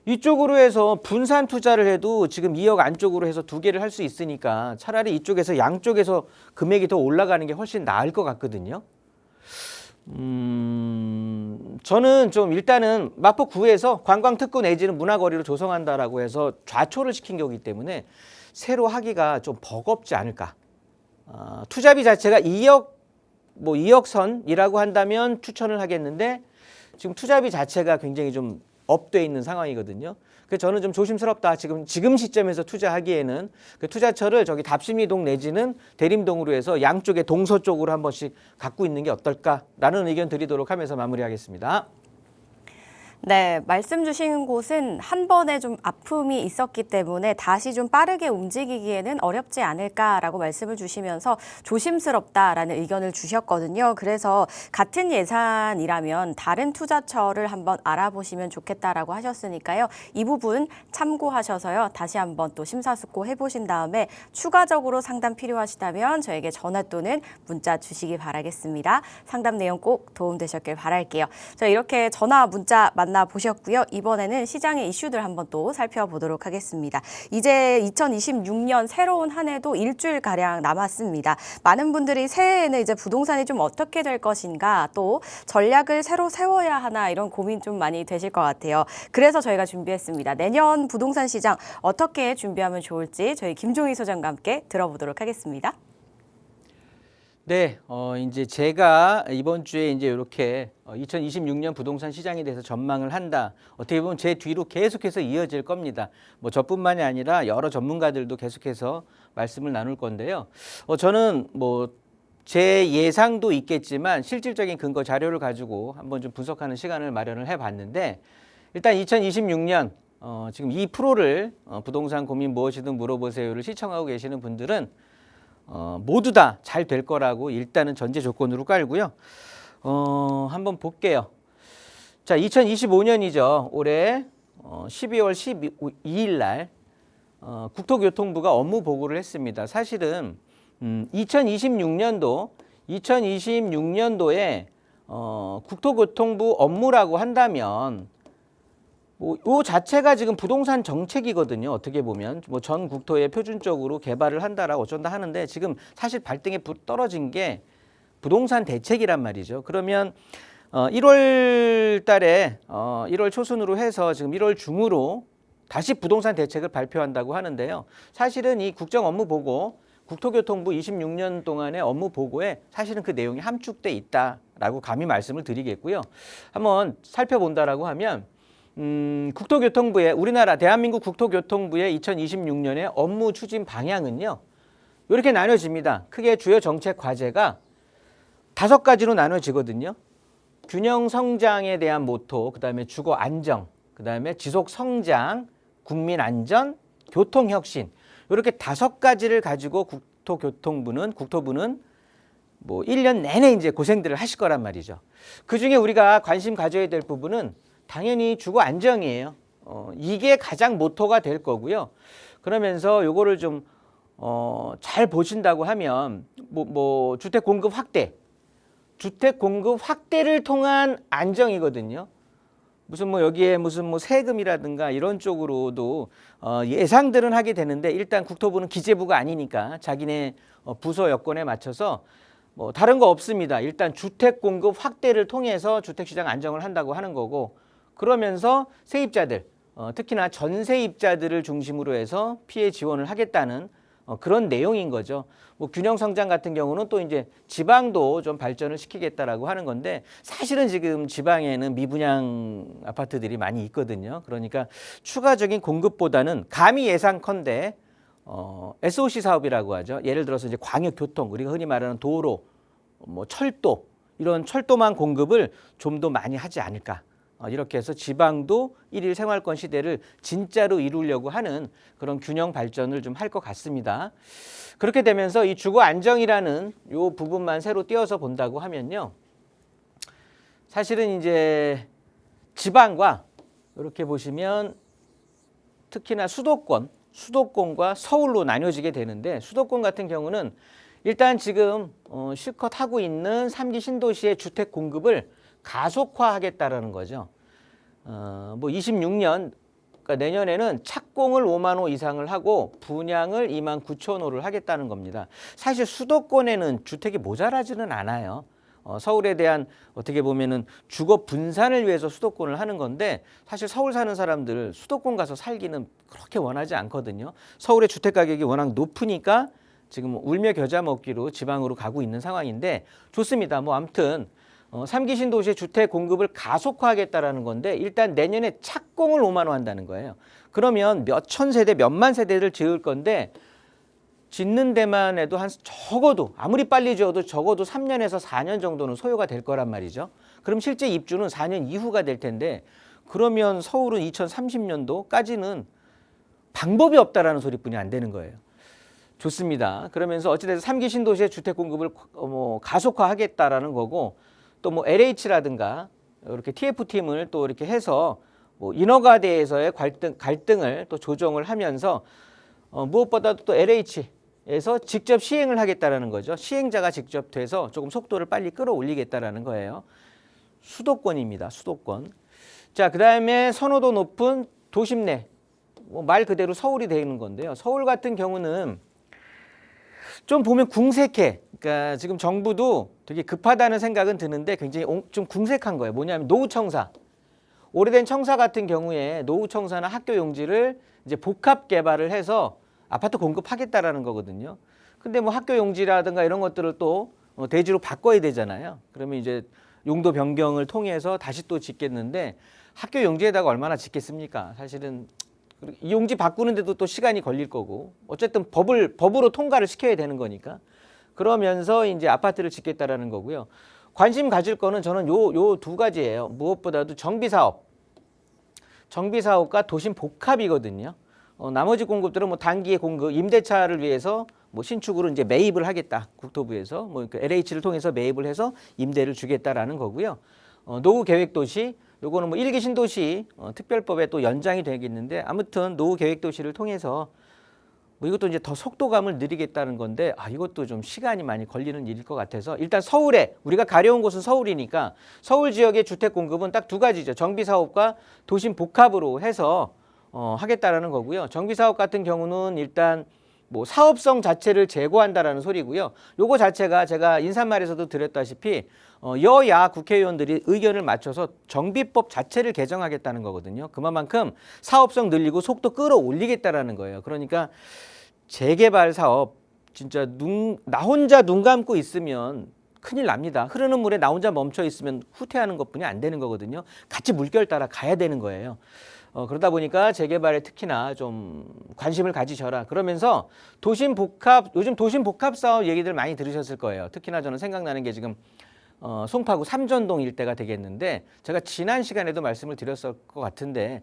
이쪽으로 해서 분산 투자를 해도 지금 2억 안쪽으로 해서 2개를 할 수 있으니까 차라리 이쪽에서 양쪽에서 금액이 더 올라가는 게 훨씬 나을 것 같거든요. 저는 좀 일단은 마포구에서 관광특구 내지는 문화거리로 조성한다라고 해서 좌초를 시킨 거기 때문에 새로 하기가 좀 버겁지 않을까. 투자비 자체가 2억 선이라고 한다면 추천을 하겠는데 지금 투자비 자체가 굉장히 좀 업돼 있는 상황이거든요. 그래서 저는 좀 조심스럽다. 지금 시점에서 투자하기에는 그 투자처를 저기 답심리동 내지는 대림동으로 해서 양쪽의 동서쪽으로 한 번씩 갖고 있는 게 어떨까라는 의견 드리도록 하면서 마무리하겠습니다. 네, 말씀 주신 곳은 한 번에 좀 아픔이 있었기 때문에 다시 좀 빠르게 움직이기에는 어렵지 않을까라고 말씀을 주시면서 조심스럽다라는 의견을 주셨거든요. 그래서 같은 예산이라면 다른 투자처를 한번 알아보시면 좋겠다라고 하셨으니까요. 이 부분 참고하셔서요. 다시 한번 또 심사숙고 해보신 다음에 추가적으로 상담 필요하시다면 저에게 전화 또는 문자 주시기 바라겠습니다. 상담 내용 꼭 도움되셨길 바랄게요. 자, 이렇게 전화, 문자 만나보셨고요. 이번에는 시장의 이슈들 한번 또 살펴보도록 하겠습니다. 이제 2026년 새로운 한 해도 일주일가량 남았습니다. 많은 분들이 새해에는 이제 부동산이 좀 어떻게 될 것인가, 또 전략을 새로 세워야 하나 이런 고민 좀 많이 되실 것 같아요. 그래서 저희가 준비했습니다. 내년 부동산 시장 어떻게 준비하면 좋을지 저희 김종희 소장과 함께 들어보도록 하겠습니다. 네, 이제 제가 이번 주에 이제 이렇게 2026년 부동산 시장에 대해서 전망을 한다. 어떻게 보면 제 뒤로 계속해서 이어질 겁니다. 뭐 저뿐만이 아니라 여러 전문가들도 계속해서 말씀을 나눌 건데요. 저는 뭐 제 예상도 있겠지만 실질적인 근거 자료를 가지고 한번 좀 분석하는 시간을 마련을 해봤는데, 일단 2026년 지금 이 프로를 부동산 고민 무엇이든 물어보세요를 시청하고 계시는 분들은 모두 다 잘 될 거라고 일단은 전제 조건으로 깔고요. 한번 볼게요. 자, 2025년이죠. 올해 12월 12일 날 국토교통부가 업무 보고를 했습니다. 사실은 2026년도에 국토교통부 업무라고 한다면 이 자체가 지금 부동산 정책이거든요. 어떻게 보면 뭐 전 국토에 표준적으로 개발을 한다라고 어쩐다 하는데, 지금 사실 발등에 떨어진 게 부동산 대책이란 말이죠. 그러면 1월 달에 1월 초순으로 해서 지금 1월 중으로 다시 부동산 대책을 발표한다고 하는데요. 사실은 이 국정 업무 보고, 국토교통부 26년 동안의 업무 보고에 사실은 그 내용이 함축돼 있다라고 감히 말씀을 드리겠고요. 한번 살펴본다라고 하면 국토교통부의, 우리나라 대한민국 국토교통부의 2026년의 업무 추진 방향은요, 이렇게 나눠집니다. 크게 주요 정책 과제가 5가지로 나눠지거든요. 균형 성장에 대한 모토, 그다음에 주거 안정, 그다음에 지속 성장, 국민 안전, 교통 혁신, 이렇게 5가지를 가지고 국토부는 뭐 1년 내내 이제 고생들을 하실 거란 말이죠. 그 중에 우리가 관심 가져야 될 부분은 당연히 주거 안정이에요. 이게 가장 모토가 될 거고요. 그러면서 요거를 좀 잘 보신다고 하면 뭐 주택 공급 확대를 통한 안정이거든요. 무슨 뭐 여기에 무슨 뭐 세금이라든가 이런 쪽으로도 예상들은 하게 되는데, 일단 국토부는 기재부가 아니니까 자기네 부서 여건에 맞춰서 뭐 다른 거 없습니다. 일단 주택 공급 확대를 통해서 주택 시장 안정을 한다고 하는 거고, 그러면서 세입자들, 특히나 전세입자들을 중심으로 해서 피해 지원을 하겠다는 그런 내용인 거죠. 뭐 균형 성장 같은 경우는 또 이제 지방도 좀 발전을 시키겠다라고 하는 건데, 사실은 지금 지방에는 미분양 아파트들이 많이 있거든요. 그러니까 추가적인 공급보다는 감히 예상컨대 SOC 사업이라고 하죠. 예를 들어서 이제 광역교통, 우리가 흔히 말하는 도로, 뭐 철도, 이런 철도망 공급을 좀 더 많이 하지 않을까. 이렇게 해서 지방도 일일 생활권 시대를 진짜로 이루려고 하는 그런 균형 발전을 좀 할 것 같습니다. 그렇게 되면서 이 주거 안정이라는 요 부분만 새로 띄어서 본다고 하면요, 사실은 이제 지방과 이렇게 보시면 특히나 수도권과 서울로 나뉘어지게 되는데, 수도권 같은 경우는 일단 지금 실컷 하고 있는 3기 신도시의 주택 공급을 가속화하겠다라는 거죠. 뭐 26년, 그러니까 내년에는 착공을 5만 호 이상을 하고 분양을 2만 9천 호를 하겠다는 겁니다. 사실 수도권에는 주택이 모자라지는 않아요. 서울에 대한 어떻게 보면은 주거 분산을 위해서 수도권을 하는 건데, 사실 서울 사는 사람들 수도권 가서 살기는 그렇게 원하지 않거든요. 서울의 주택 가격이 워낙 높으니까 지금 울며 겨자 먹기로 지방으로 가고 있는 상황인데, 좋습니다. 뭐 아무튼 3기 신도시의 주택 공급을 가속화하겠다라는 건데, 일단 내년에 착공을 5만 호 한다는 거예요. 그러면 몇천 세대, 몇만 세대를 지을 건데, 짓는 데만 해도 적어도, 아무리 빨리 지어도 적어도 3년에서 4년 정도는 소요가 될 거란 말이죠. 그럼 실제 입주는 4년 이후가 될 텐데, 그러면 서울은 2030년도까지는 방법이 없다라는 소리뿐이 안 되는 거예요. 좋습니다. 그러면서 어찌됐든 3기 신도시의 주택 공급을 가속화하겠다라는 거고, 또 뭐 LH라든가 이렇게 TF팀을 또 이렇게 해서 뭐 인허가대에서의 갈등을 또 조정을 하면서 무엇보다도 또 LH에서 직접 시행을 하겠다라는 거죠. 시행자가 직접 돼서 조금 속도를 빨리 끌어올리겠다라는 거예요. 수도권입니다. 수도권. 자, 그다음에 선호도 높은 도심 내. 뭐 말 그대로 서울이 되는 건데요. 서울 같은 경우는 좀 보면 궁색해. 그러니까 지금 정부도 되게 급하다는 생각은 드는데 굉장히 좀 궁색한 거예요. 뭐냐면 노후청사. 오래된 청사 같은 경우에 노후청사나 학교 용지를 이제 복합 개발을 해서 아파트 공급하겠다라는 거거든요. 근데 뭐 학교 용지라든가 이런 것들을 또 대지로 바꿔야 되잖아요. 그러면 이제 용도 변경을 통해서 다시 또 짓겠는데 학교 용지에다가 얼마나 짓겠습니까? 사실은 이 용지 바꾸는데도 또 시간이 걸릴 거고 어쨌든 법으로 통과를 시켜야 되는 거니까 그러면서 이제 아파트를 짓겠다라는 거고요. 관심 가질 거는 저는 요 두 가지예요. 무엇보다도 정비사업과 도심 복합이거든요. 나머지 공급들은 뭐 단기의 공급, 임대차를 위해서 뭐 신축으로 이제 매입을 하겠다. 국토부에서 뭐 LH를 통해서 매입을 해서 임대를 주겠다라는 거고요. 노후 계획 도시, 요거는 뭐 1기 신도시 특별법에 또 연장이 되겠는데 아무튼 노후 계획 도시를 통해서 뭐 이것도 이제 더 속도감을 느리겠다는 건데 이것도 좀 시간이 많이 걸리는 일일 것 같아서 일단 서울에 우리가 가려운 곳은 서울이니까 서울 지역의 주택 공급은 딱 두 가지죠. 정비 사업과 도심 복합으로 해서 하겠다라는 거고요. 정비 사업 같은 경우는 일단 뭐 사업성 자체를 제고한다라는 소리고요. 요거 자체가 제가 인사말에서도 드렸다시피 여야 국회의원들이 의견을 맞춰서 정비법 자체를 개정하겠다는 거거든요. 그만큼 사업성 늘리고 속도 끌어올리겠다라는 거예요. 그러니까 재개발 사업 진짜 나 혼자 눈 감고 있으면 큰일 납니다. 흐르는 물에 나 혼자 멈춰 있으면 후퇴하는 것뿐이 안 되는 거거든요. 같이 물결 따라 가야 되는 거예요. 그러다 보니까 재개발에 특히나 좀 관심을 가지셔라. 그러면서 도심 복합, 요즘 도심 복합 사업 얘기들 많이 들으셨을 거예요. 특히나 저는 생각나는 게 지금 송파구 삼전동 일대가 되겠는데 제가 지난 시간에도 말씀을 드렸을 것 같은데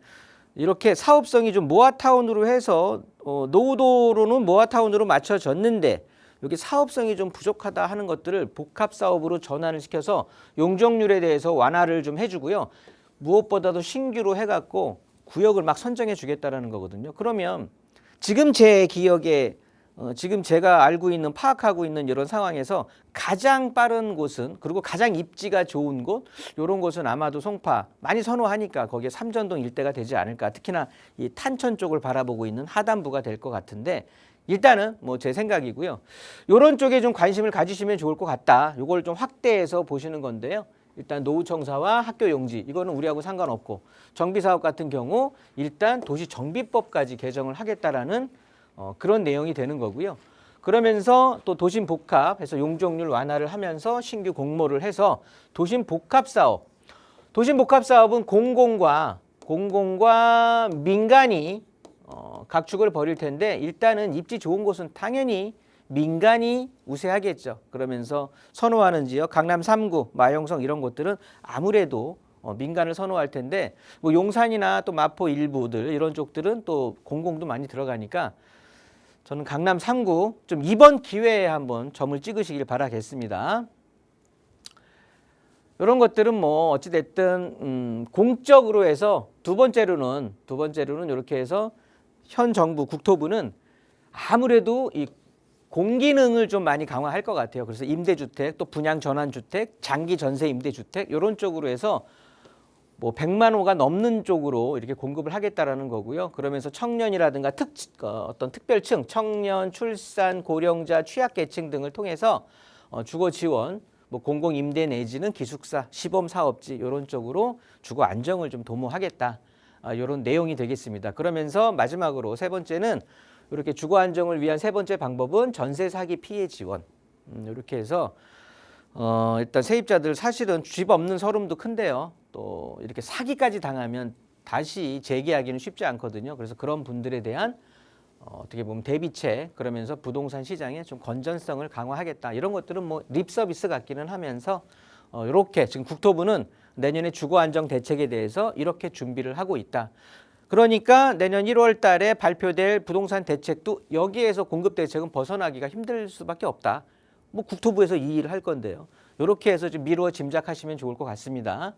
이렇게 사업성이 좀 모아타운으로 해서 노후도로는 모아타운으로 맞춰졌는데 여기 사업성이 좀 부족하다 하는 것들을 복합 사업으로 전환을 시켜서 용적률에 대해서 완화를 좀 해주고요. 무엇보다도 신규로 해갖고 구역을 막 선정해 주겠다라는 거거든요. 그러면 지금 제 기억에 지금 제가 알고 있는 파악하고 있는 이런 상황에서 가장 빠른 곳은 그리고 가장 입지가 좋은 곳 이런 곳은 아마도 송파 많이 선호하니까 거기에 삼전동 일대가 되지 않을까. 특히나 이 탄천 쪽을 바라보고 있는 하단부가 될 것 같은데 일단은 뭐 제 생각이고요. 이런 쪽에 좀 관심을 가지시면 좋을 것 같다. 이걸 좀 확대해서 보시는 건데요. 일단 노후청사와 학교 용지 이거는 우리하고 상관없고 정비사업 같은 경우 일단 도시정비법까지 개정을 하겠다라는 그런 내용이 되는 거고요. 그러면서 또 도심 복합해서 용적률 완화를 하면서 신규 공모를 해서 도심 복합 사업. 도심 복합 사업은 공공과 민간이 각축을 벌일 텐데 일단은 입지 좋은 곳은 당연히 민간이 우세하겠죠. 그러면서 선호하는 지역 강남 3구, 마영성 이런 곳들은 아무래도 민간을 선호할 텐데 뭐 용산이나 또 마포 일부들 이런 쪽들은 또 공공도 많이 들어가니까 저는 강남 3구 좀 이번 기회에 한번 점을 찍으시길 바라겠습니다. 이런 것들은 뭐 어찌됐든 공적으로 해서 두 번째로는 이렇게 해서 현 정부 국토부는 아무래도 이 공기능을 좀 많이 강화할 것 같아요. 그래서 임대주택, 또 분양 전환주택, 장기 전세 임대주택 이런 쪽으로 해서 뭐 100만 호가 넘는 쪽으로 이렇게 공급을 하겠다라는 거고요. 그러면서 청년이라든가 어떤 특별층, 청년, 출산, 고령자, 취약계층 등을 통해서 주거 지원, 뭐 공공 임대 내지는 기숙사, 시범 사업지 이런 쪽으로 주거 안정을 좀 도모하겠다. 이런 내용이 되겠습니다. 그러면서 마지막으로 세 번째는 이렇게 주거 안정을 위한 세 번째 방법은 전세 사기 피해 지원. 이렇게 해서 일단 세입자들 사실은 집 없는 서름도 큰데요. 또 이렇게 사기까지 당하면 다시 재개하기는 쉽지 않거든요. 그래서 그런 분들에 대한 어떻게 보면 대비책 그러면서 부동산 시장의 좀 건전성을 강화하겠다. 이런 것들은 뭐 립 서비스 같기는 하면서 이렇게 지금 국토부는 내년에 주거 안정 대책에 대해서 이렇게 준비를 하고 있다. 그러니까 내년 1월 달에 발표될 부동산 대책도 여기에서 공급 대책은 벗어나기가 힘들 수밖에 없다. 뭐 국토부에서 이 일을 할 건데요. 이렇게 해서 좀 미루어 짐작하시면 좋을 것 같습니다.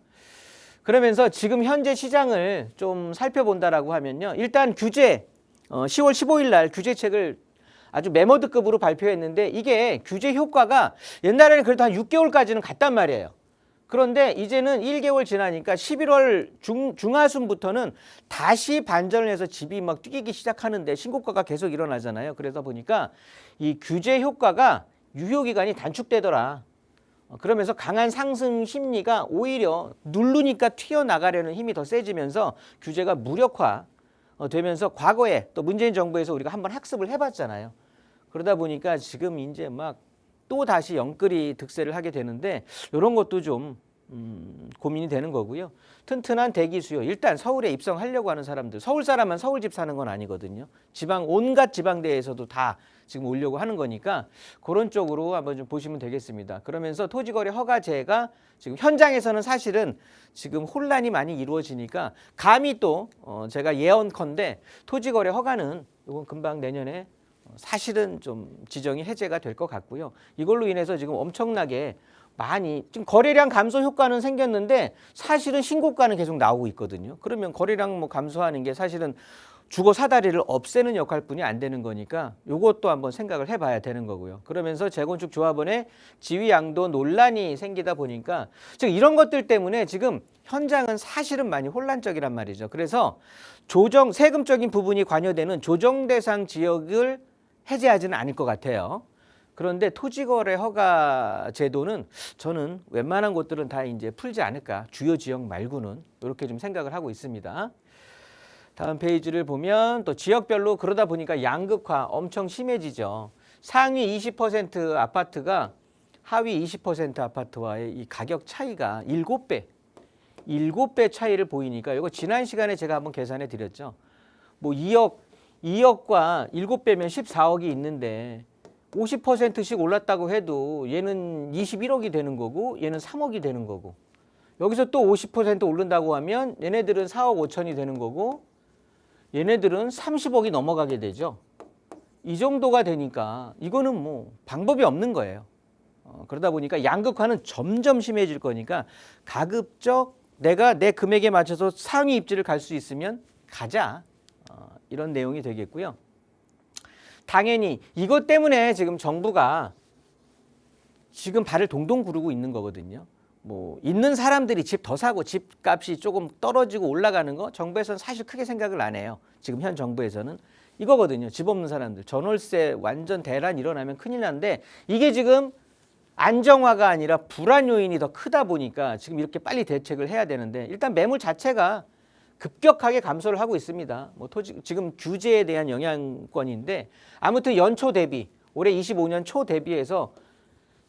그러면서 지금 현재 시장을 좀 살펴본다라고 하면요. 일단 규제, 10월 15일 날 규제책을 아주 메모드급으로 발표했는데 이게 규제 효과가 옛날에는 그래도 한 6개월까지는 갔단 말이에요. 그런데 이제는 1개월 지나니까 11월 중하순부터는 다시 반전을 해서 집이 막 뛰기 시작하는데 신고가가 계속 일어나잖아요. 그래서 보니까 이 규제 효과가 유효기간이 단축되더라. 그러면서 강한 상승 심리가 오히려 누르니까 튀어나가려는 힘이 더 세지면서 규제가 무력화 되면서 과거에 또 문재인 정부에서 우리가 한번 학습을 해봤잖아요. 그러다 보니까 지금 이제 막 또 다시 영끌이 득세를 하게 되는데 이런 것도 좀 고민이 되는 거고요. 튼튼한 대기 수요. 일단 서울에 입성하려고 하는 사람들, 서울 사람만 서울 집 사는 건 아니거든요. 온갖 지방대에서도 다 지금 오려고 하는 거니까 그런 쪽으로 한번 좀 보시면 되겠습니다. 그러면서 토지거래 허가제가 지금 현장에서는 사실은 지금 혼란이 많이 이루어지니까 감히 또 제가 예언컨대 토지거래 허가는 이건 금방 내년에 사실은 좀 지정이 해제가 될 것 같고요. 이걸로 인해서 지금 엄청나게 많이 지금 거래량 감소 효과는 생겼는데 사실은 신고가는 계속 나오고 있거든요. 그러면 거래량 뭐 감소하는 게 사실은 주거 사다리를 없애는 역할뿐이 안 되는 거니까 이것도 한번 생각을 해봐야 되는 거고요. 그러면서 재건축 조합원의 지위 양도 논란이 생기다 보니까 즉 이런 것들 때문에 지금 현장은 사실은 많이 혼란적이란 말이죠. 그래서 세금적인 부분이 관여되는 조정 대상 지역을 해제하지는 않을 것 같아요. 그런데 토지거래 허가 제도는 저는 웬만한 곳들은 다 이제 풀지 않을까. 주요 지역 말고는 이렇게 좀 생각을 하고 있습니다. 다음 페이지를 보면 또 지역별로 그러다 보니까 양극화 엄청 심해지죠. 상위 20% 아파트가 하위 20% 아파트와의 이 가격 차이가 7배 차이를 보이니까 이거 지난 시간에 제가 한번 계산해 드렸죠. 뭐 2억과 7배면 14억이 있는데 50%씩 올랐다고 해도 얘는 21억이 되는 거고 얘는 3억이 되는 거고 여기서 또 50% 오른다고 하면 얘네들은 4억 5천이 되는 거고 얘네들은 30억이 넘어가게 되죠. 이 정도가 되니까 이거는 뭐 방법이 없는 거예요. 그러다 보니까 양극화는 점점 심해질 거니까 가급적 내가 내 금액에 맞춰서 상위 입지를 갈 수 있으면 가자. 이런 내용이 되겠고요. 당연히 이것 때문에 지금 정부가 지금 발을 동동 구르고 있는 거거든요. 뭐 있는 사람들이 집 더 사고 집값이 조금 떨어지고 올라가는 거 정부에서는 사실 크게 생각을 안 해요. 지금 현 정부에서는 이거거든요. 집 없는 사람들 전월세 완전 대란 일어나면 큰일 난데 이게 지금 안정화가 아니라 불안 요인이 더 크다 보니까 지금 이렇게 빨리 대책을 해야 되는데 일단 매물 자체가 급격하게 감소를 하고 있습니다. 뭐 지금 규제에 대한 영향권인데 아무튼 연초 대비 올해 25년 초 대비해서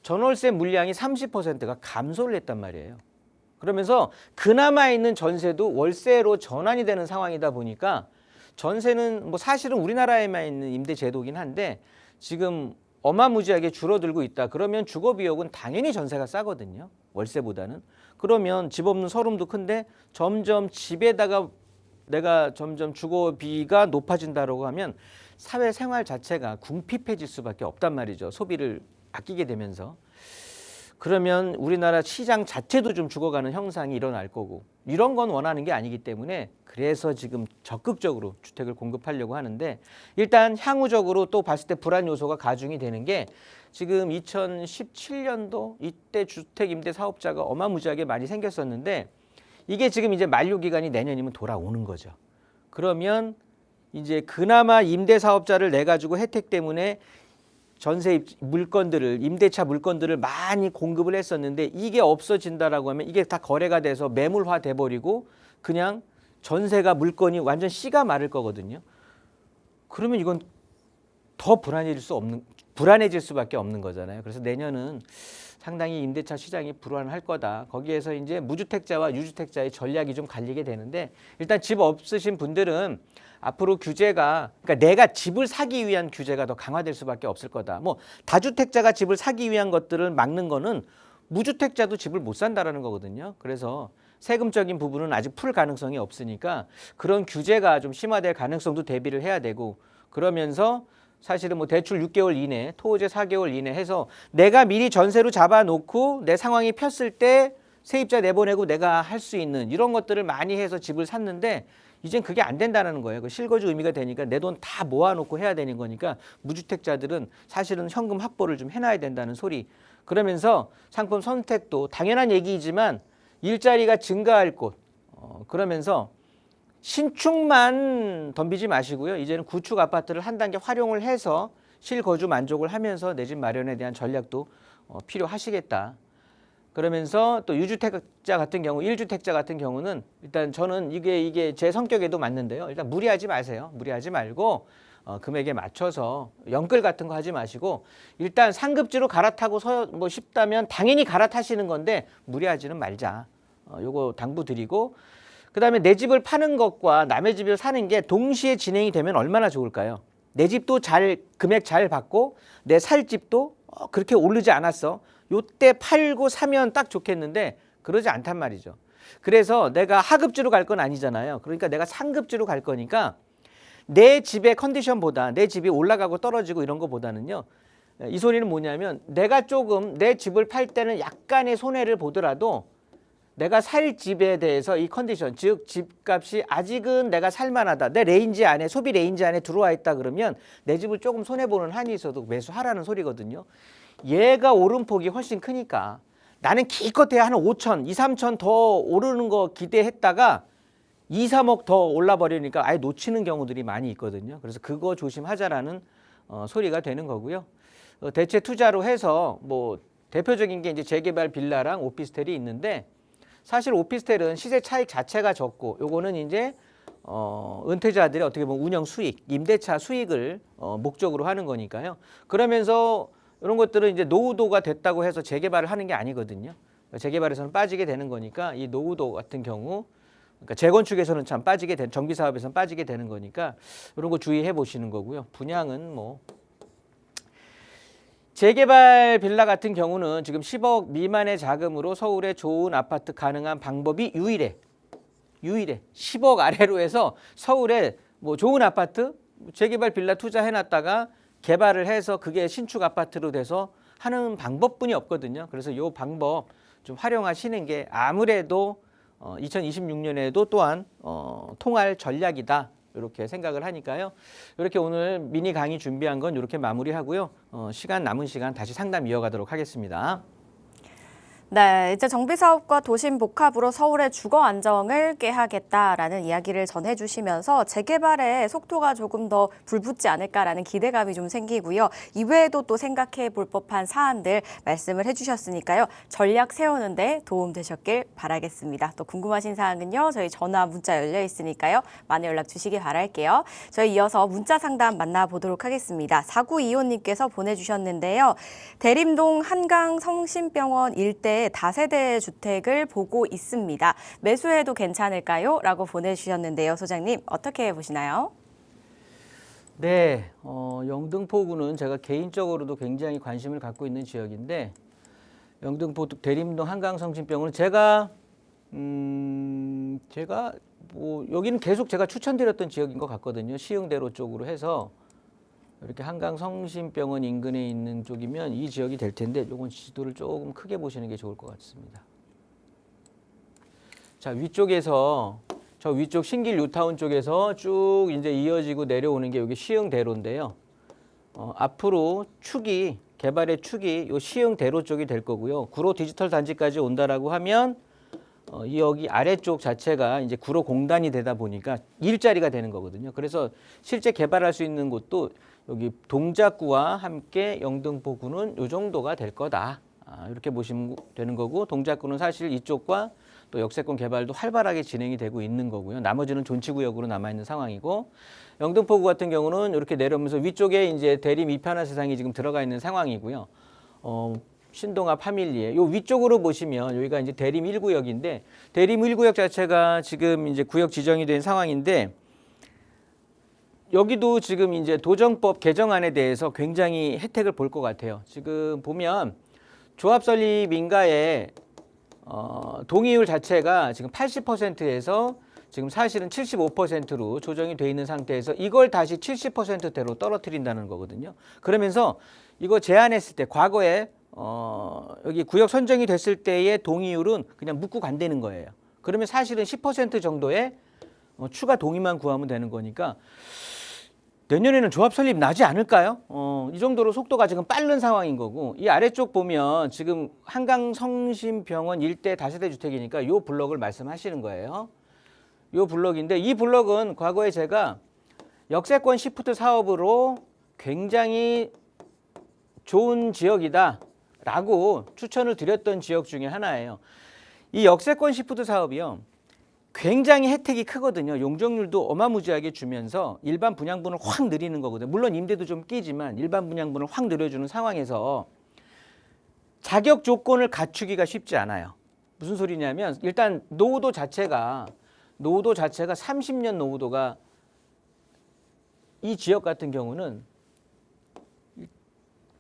전월세 물량이 30%가 감소를 했단 말이에요. 그러면서 그나마 있는 전세도 월세로 전환이 되는 상황이다 보니까 전세는 뭐 사실은 우리나라에만 있는 임대 제도긴 한데 지금 어마무지하게 줄어들고 있다. 그러면 주거 비용은 당연히 전세가 싸거든요. 월세보다는. 그러면 집 없는 서름도 큰데 점점 집에다가 내가 점점 주거비가 높아진다고 하면 사회생활 자체가 궁핍해질 수밖에 없단 말이죠. 소비를 아끼게 되면서. 그러면 우리나라 시장 자체도 좀 죽어가는 형상이 일어날 거고 이런 건 원하는 게 아니기 때문에 그래서 지금 적극적으로 주택을 공급하려고 하는데 일단 향후적으로 또 봤을 때 불안 요소가 가중이 되는 게 지금 2017년도 이때 주택 임대 사업자가 어마무지하게 많이 생겼었는데 이게 지금 이제 만료 기간이 내년이면 돌아오는 거죠. 그러면 이제 그나마 임대 사업자를 내 가지고 혜택 때문에 전세 물건들을 임대차 물건들을 많이 공급을 했었는데 이게 없어진다라고 하면 이게 다 거래가 돼서 매물화 돼 버리고 그냥 전세가 물건이 완전 씨가 마를 거거든요. 그러면 이건 더 불안해질 수밖에 없는 거잖아요. 그래서 내년은 상당히 임대차 시장이 불안할 거다. 거기에서 이제 무주택자와 유주택자의 전략이 좀 갈리게 되는데 일단 집 없으신 분들은 앞으로 규제가 그러니까 내가 집을 사기 위한 규제가 더 강화될 수밖에 없을 거다. 뭐 다주택자가 집을 사기 위한 것들을 막는 거는 무주택자도 집을 못 산다라는 거거든요. 그래서 세금적인 부분은 아직 풀 가능성이 없으니까 그런 규제가 좀 심화될 가능성도 대비를 해야 되고, 그러면서 사실은 뭐 대출 6개월 이내, 토지 4개월 이내 해서 내가 미리 전세로 잡아놓고 내 상황이 폈을 때 세입자 내보내고 내가 할 수 있는 이런 것들을 많이 해서 집을 샀는데 이젠 그게 안 된다는 거예요. 그 실거주 의미가 되니까 내 돈 다 모아놓고 해야 되는 거니까 무주택자들은 사실은 현금 확보를 좀 해놔야 된다는 소리. 그러면서 상품 선택도 당연한 얘기이지만 일자리가 증가할 곳, 그러면서 신축만 덤비지 마시고요. 이제는 구축 아파트를 한 단계 활용을 해서 실거주 만족을 하면서 내 집 마련에 대한 전략도 필요하시겠다. 그러면서 또 유주택자 같은 경우, 1주택자 같은 경우는 일단 저는 이게 제 성격에도 맞는데요. 일단 무리하지 마세요. 무리하지 말고 금액에 맞춰서 연끌 같은 거 하지 마시고 일단 상급지로 갈아타고 뭐 싶다면 당연히 갈아타시는 건데 무리하지는 말자. 요거 당부드리고, 그다음에 내 집을 파는 것과 남의 집을 사는 게 동시에 진행이 되면 얼마나 좋을까요? 내 집도 금액 잘 받고 내 살 집도 그렇게 오르지 않았어. 요때 팔고 사면 딱 좋겠는데 그러지 않단 말이죠. 그래서 내가 하급지로 갈 건 아니잖아요. 그러니까 내가 상급지로 갈 거니까 내 집의 컨디션보다 내 집이 올라가고 떨어지고 이런 거보다는요. 이 소리는 뭐냐면 내가 조금 내 집을 팔 때는 약간의 손해를 보더라도 내가 살 집에 대해서 이 컨디션, 즉 집값이 아직은 내가 살만하다. 내 레인지 안에, 소비 레인지 안에 들어와 있다 그러면 내 집을 조금 손해보는 한이 있어도 매수하라는 소리거든요. 얘가 오름폭이 훨씬 크니까 나는 기껏해야 한 5천, 2, 3천 더 오르는 거 기대했다가 2, 3억 더 올라버리니까 아예 놓치는 경우들이 많이 있거든요. 그래서 그거 조심하자라는 소리가 되는 거고요. 대체 투자로 해서 뭐 대표적인 게 이제 재개발 빌라랑 오피스텔이 있는데 사실 오피스텔은 시세 차익 자체가 적고 요거는 이제 은퇴자들이 어떻게 보면 운영 수익, 임대차 수익을 목적으로 하는 거니까요. 그러면서 이런 것들은 이제 노후도가 됐다고 해서 재개발을 하는 게 아니거든요. 재개발에서는 빠지게 되는 거니까 이 노후도 같은 경우, 그러니까 재건축에서는 참 빠지게 된, 정비 사업에서는 빠지게 되는 거니까 이런 거 주의해 보시는 거고요. 분양은 뭐 재개발 빌라 같은 경우는 지금 10억 미만의 자금으로 서울에 좋은 아파트 가능한 방법이 유일해. 10억 아래로 해서 서울에 뭐 좋은 아파트 재개발 빌라 투자해놨다가 개발을 해서 그게 신축 아파트로 돼서 하는 방법뿐이 없거든요. 그래서 이 방법 좀 활용하시는 게 아무래도 2026년에도 또한 통할 전략이다. 이렇게 생각을 하니까요. 이렇게 오늘 미니 강의 준비한 건 이렇게 마무리하고요. 남은 시간 다시 상담 이어가도록 하겠습니다. 네, 이제 정비사업과 도심 복합으로 서울의 주거 안정을 꾀하겠다라는 이야기를 전해주시면서 재개발의 속도가 조금 더 불붙지 않을까라는 기대감이 좀 생기고요. 이외에도 또 생각해 볼 법한 사안들 말씀을 해주셨으니까요. 전략 세우는데 도움 되셨길 바라겠습니다. 또 궁금하신 사항은요. 저희 전화, 문자 열려 있으니까요. 많은 연락 주시기 바랄게요. 저희 이어서 문자 상담 만나보도록 하겠습니다. 4925님께서 보내주셨는데요. 대림동 한강성심병원 일대 다세대 주택을 보고 있습니다. 매수해도 괜찮을까요? 라고 보내주셨는데요. 소장님 어떻게 보시나요? 네, 영등포구는 제가 개인적으로도 굉장히 관심을 갖고 있는 지역인데 영등포 대림동 한강성심병원은 제가 뭐 여기는 계속 제가 추천드렸던 지역인 것 같거든요. 시흥대로 쪽으로 해서 이렇게 한강성심병원 인근에 있는 쪽이면 이 지역이 될 텐데 이건 지도를 조금 크게 보시는 게 좋을 것 같습니다. 자, 위쪽에서 저 위쪽 신길 뉴타운 쪽에서 쭉 이제 이어지고 내려오는 게 여기 시흥대로인데요. 앞으로 개발의 축이 요 시흥대로 쪽이 될 거고요. 구로 디지털 단지까지 온다라고 하면 여기 아래쪽 자체가 이제 구로 공단이 되다 보니까 일자리가 되는 거거든요. 그래서 실제 개발할 수 있는 곳도 여기 동작구와 함께 영등포구는 이 정도가 될 거다. 이렇게 보시면 되는 거고 동작구는 사실 이쪽과 또 역세권 개발도 활발하게 진행이 되고 있는 거고요. 나머지는 존치구역으로 남아있는 상황이고 영등포구 같은 경우는 이렇게 내려오면서 위쪽에 이제 대림 이편한 세상이 지금 들어가 있는 상황이고요. 신동아 파밀리에 요 위쪽으로 보시면 여기가 이제 대림 1구역인데 대림 1구역 자체가 지금 이제 구역 지정이 된 상황인데 여기도 지금 이제 도정법 개정안에 대해서 굉장히 혜택을 볼 것 같아요. 지금 보면 조합 설립 인가의 동의율 자체가 지금 80%에서 지금 사실은 75%로 조정이 돼 있는 상태에서 이걸 다시 70%대로 떨어뜨린다는 거거든요. 그러면서 이거 제안했을 때 과거에 여기 구역 선정이 됐을 때의 동의율은 그냥 묻고 간다는 거예요. 그러면 사실은 10% 정도의 추가 동의만 구하면 되는 거니까 내년에는 조합 설립 나지 않을까요? 이 정도로 속도가 지금 빠른 상황인 거고, 이 아래쪽 보면 지금 한강성심병원 일대 다세대 주택이니까 이 블럭을 말씀하시는 거예요. 이 블럭인데, 이 블럭은 과거에 제가 역세권 시프트 사업으로 굉장히 좋은 지역이다 라고 추천을 드렸던 지역 중에 하나예요. 이 역세권 시프트 사업이요, 굉장히 혜택이 크거든요. 용적률도 어마무지하게 주면서 일반 분양분을 확 늘리는 거거든요. 물론 임대도 좀 끼지만 일반 분양분을 확 늘려주는 상황에서 자격 조건을 갖추기가 쉽지 않아요. 무슨 소리냐면, 일단 노후도 자체가 30년 노후도가 이 지역 같은 경우는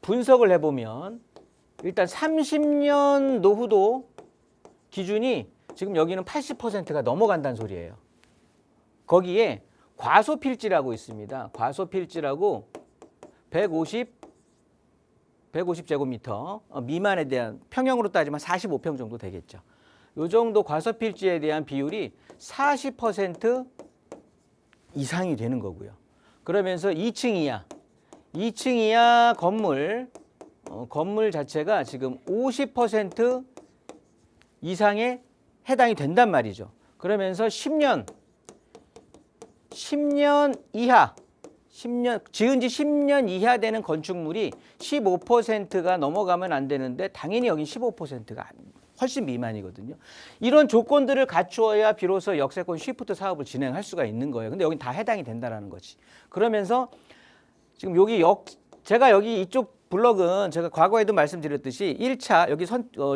분석을 해보면 일단 30년 노후도 기준이 지금 여기는 80%가 넘어간다는 소리예요. 거기에 과소필지라고 있습니다. 과소필지라고 150제곱미터 미만에 대한, 평형으로 따지면 45평 정도 되겠죠. 이 정도 과소필지에 대한 비율이 40% 이상이 되는 거고요. 그러면서 2층 이하 건물 자체가 지금 50% 이상의 해당이 된단 말이죠. 그러면서 10년 이하, 지은 지 10년 이하 되는 건축물이 15%가 넘어가면 안 되는데 당연히 여기 15%가 훨씬 미만이거든요. 이런 조건들을 갖추어야 비로소 역세권 시프트 사업을 진행할 수가 있는 거예요. 근데 여긴 다 해당이 된다라는 거지. 그러면서 지금 제가 여기 이쪽 블럭은 제가 과거에도 말씀드렸듯이 1차 여기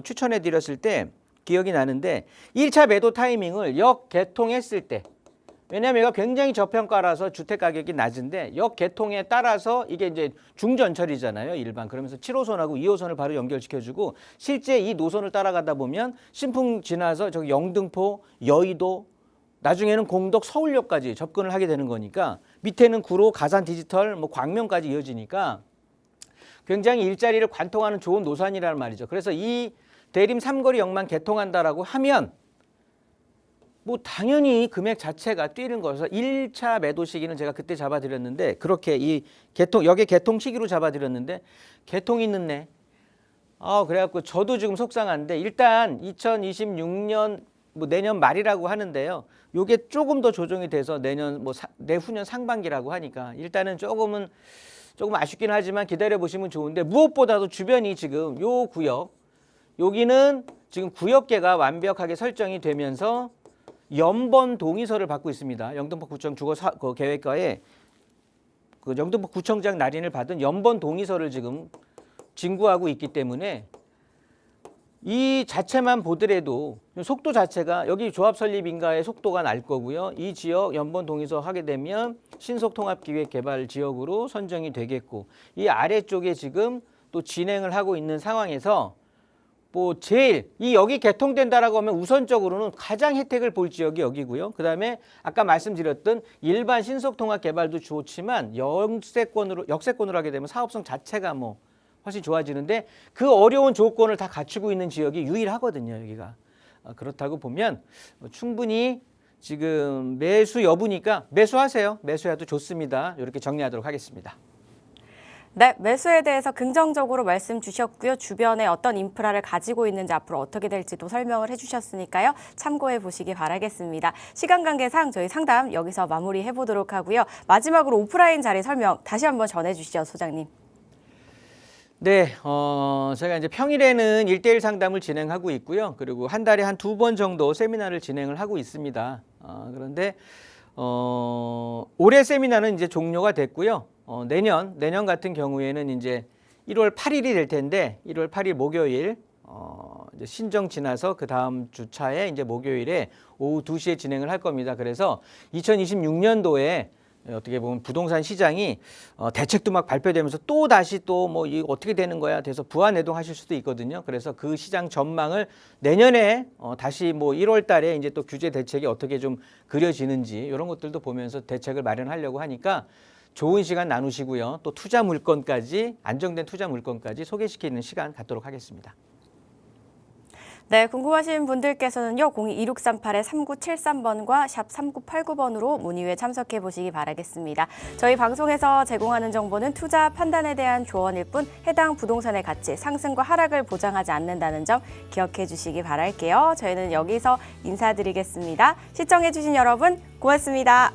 추천해 드렸을 때 기억이 나는데, 1차 매도 타이밍을 역개통했을 때, 왜냐하면 얘가 굉장히 저평가라서 주택 가격이 낮은데 역개통에 따라서 이게 이제 중전철이잖아요, 일반. 그러면서 7호선하고 2호선을 바로 연결시켜주고, 실제 이 노선을 따라가다 보면 신풍 지나서 저기 영등포, 여의도, 나중에는 공덕, 서울역까지 접근을 하게 되는 거니까, 밑에는 구로, 가산 디지털, 광명까지 이어지니까 굉장히 일자리를 관통하는 좋은 노선이라는 말이죠. 그래서 이 대림 삼거리역만 개통한다라고 하면 당연히 금액 자체가 뛰는 거여서 1차 매도 시기는 제가 그때 잡아드렸는데, 그렇게 이 역의 개통 시기로 잡아드렸는데 개통이 늦네. 그래갖고 저도 지금 속상한데, 일단 2026년 내년 말이라고 하는데요. 요게 조금 더 조정이 돼서 내후년 상반기라고 하니까 일단은 조금 아쉽긴 하지만 기다려 보시면 좋은데, 무엇보다도 주변이 지금 요 구역, 여기는 지금 구역계가 완벽하게 설정이 되면서 연번 동의서를 받고 있습니다. 영등포구청 주거계획과에 그 영등포구청장 날인을 받은 연번 동의서를 지금 진구하고 있기 때문에 이 자체만 보더라도 속도 자체가 여기 조합 설립 인가의 속도가 날 거고요. 이 지역 연번 동의서 하게 되면 신속통합기획개발 지역으로 선정이 되겠고, 이 아래쪽에 지금 또 진행을 하고 있는 상황에서 여기 개통된다라고 하면 우선적으로는 가장 혜택을 볼 지역이 여기고요. 그다음에 아까 말씀드렸던 일반 신속통합 개발도 좋지만 역세권으로 하게 되면 사업성 자체가 훨씬 좋아지는데, 그 어려운 조건을 다 갖추고 있는 지역이 유일하거든요, 여기가. 그렇다고 보면 충분히 지금 매수 여부니까 매수하세요. 매수해도 좋습니다. 이렇게 정리하도록 하겠습니다. 네, 매수에 대해서 긍정적으로 말씀 주셨고요. 주변에 어떤 인프라를 가지고 있는지 앞으로 어떻게 될지도 설명을 해주셨으니까요. 참고해 보시기 바라겠습니다. 시간 관계상 저희 상담 여기서 마무리해 보도록 하고요. 마지막으로 오프라인 자리 설명 다시 한번 전해주시죠, 소장님. 네, 제가 이제 평일에는 1대1 상담을 진행하고 있고요. 그리고 한 달에 한 2번 정도 세미나를 진행을 하고 있습니다. 그런데 올해 세미나는 이제 종료가 됐고요. 내년 같은 경우에는 이제 1월 8일이 될 텐데, 1월 8일 목요일 이제 신정 지나서 그 다음 주차에 이제 목요일에 오후 2시에 진행을 할 겁니다. 그래서 2026년도에 어떻게 보면 부동산 시장이 대책도 막 발표되면서 또 다시 또 뭐 이 어떻게 되는 거야 돼서 부안해동하실 수도 있거든요. 그래서 그 시장 전망을 내년에 다시 뭐 1월 달에 이제 또 규제 대책이 어떻게 좀 그려지는지 이런 것들도 보면서 대책을 마련하려고 하니까 좋은 시간 나누시고요. 또 투자 물건까지 안정된 투자 물건까지 소개시키는 시간 갖도록 하겠습니다. 네, 궁금하신 분들께서는요, 022638-3973번과 샵 3989번으로 문의에 참석해 보시기 바라겠습니다. 저희 방송에서 제공하는 정보는 투자 판단에 대한 조언일 뿐 해당 부동산의 가치, 상승과 하락을 보장하지 않는다는 점 기억해 주시기 바랄게요. 저희는 여기서 인사드리겠습니다. 시청해 주신 여러분 고맙습니다.